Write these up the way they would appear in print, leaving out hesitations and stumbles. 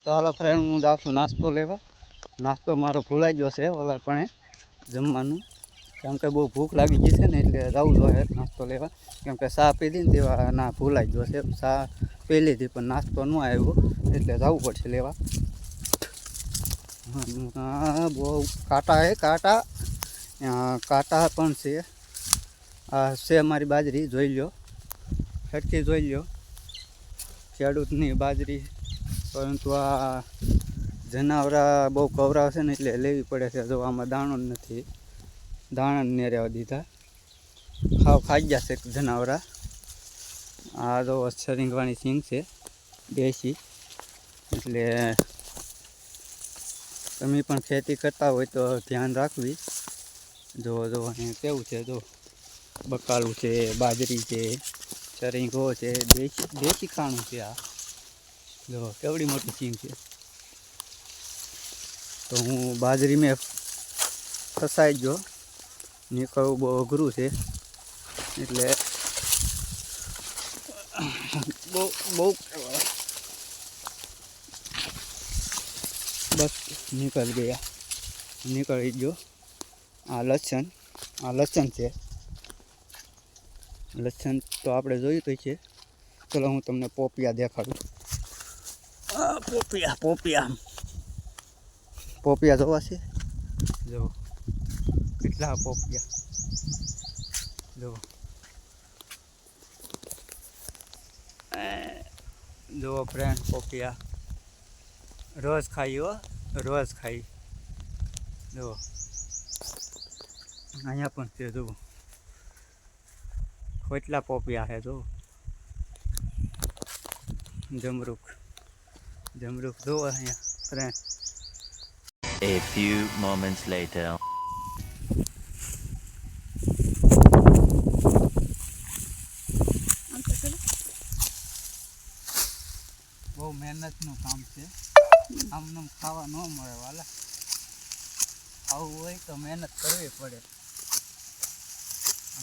તો હાલો ફ્રેન્ડ, હું જાઉં છું નાસ્તો લેવા. નાસ્તો મારો ભૂલાઈ ગયો છે ઓલા પણ જમવાનું, કેમ કે બહુ ભૂખ લાગી ગઈ છે ને, એટલે જવું જોઈએ નાસ્તો લેવા. કેમ કે ચા પીધી ને તેવા ના ભૂલાઈ ગયો છે. ચા પી લીધી પણ નાસ્તો ન આવ્યો, એટલે જવું પડશે લેવા. હા, બહુ કાંટા હે, કાંટા કાંટા પણ છે. આ છે અમારી બાજરી, જોઈ લો, ફટકી જોઈ લો, ખેડૂતની બાજરી. પરંતુ આ જનાવરા બહુ કવરાવશે ને, એટલે લેવી પડે છે. જો આમાં દાણો જ નથી, દાણા ને રહેવા દીધા, ખાઈ ગયા છે જનાવરા. આ જો સરિંગવાની સિંગ છે દેશી. એટલે તમે પણ ખેતી કરતા હોય તો ધ્યાન રાખવી. જો અહીંયા કેવું છે, જો બકાલું છે, બાજરી છે, સરિંગો છે, દેશી ખાણું છે. આ જો કેવડી મોટી સિંગ છે. તો હું બાજરી મેં ફસાઈ ગયો, નીકળવું બહુ અઘરું છે. એટલે બહુ બસ નીકળી ગયો. આ લસણ છે. લસણ તો આપણે જોયું તો છે. ચલો હું તમને પોપિયા દેખાડું. પોપિયા જોવા છે. જો કેટલા પોપિયા, જો ફ્રેન્ડ, પોપિયા રોજ ખાઈ હો, રોજ ખાઈ. જો અહીંયા પણ છે, જુઓ કેટલા પોપિયા છે. જો જમરૂખ જુઓ અહીંયા friend. A few moments later. બહુ મહેનતનું કામ છે. આમને ખાવા ન મળે વાલા. ખાવું હોય તો મહેનત કરવી પડે.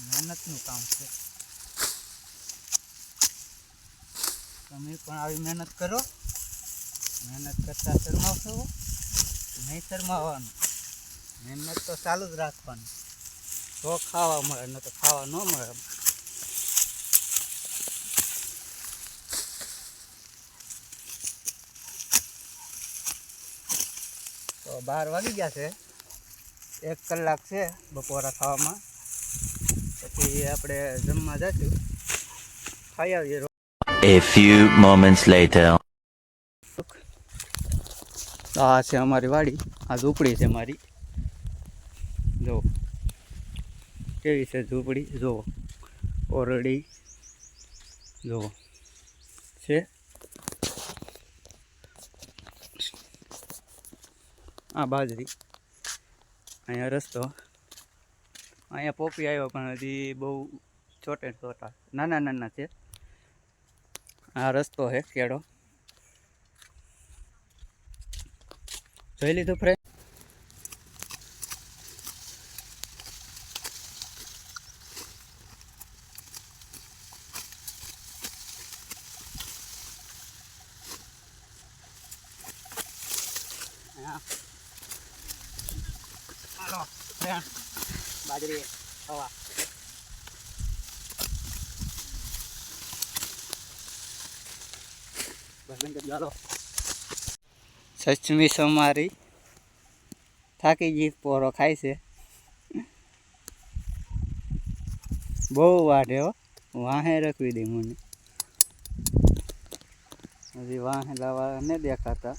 મહેનતનું કામ છે. તમે પણ આવી મહેનત કરો. મહેનત કરતા શરમાવશો નહીં, શરમાવાનું. મહેનત તો ચાલુ જ રાખવાની, તો ખાવા મળે, ન તો ખાવા ન મળે. તો 12 વાગી ગયા છે. 1 કલાક છે બપોરા ખાવામાં. પછી આપણે જમવા જઈશું, ખાઈ આવીએ. A few moments later. આ છે અમારી વાડી, આ ઝૂંપડી છે મારી. જો કેવી છે ઝૂંપડી, જો ઓરડી જો છે. આ બાજરી, અહીંયા રસ્તો. અહીંયા પોપી આવ્યો પણ હજી બહુ છોટા નાના છે. આ રસ્તો છે કેળો. જોઈ લીધું ફ્રેન્ડ. હાલો ફ્રેન્ડ, બાજરી હવા. સચમી સમારી થાકી ગઈ, પોરો ખાય છે. બહુ વાઢે હો, વાહે રખવી દે મને. હજી વાહે લાવા ને દેખાતા.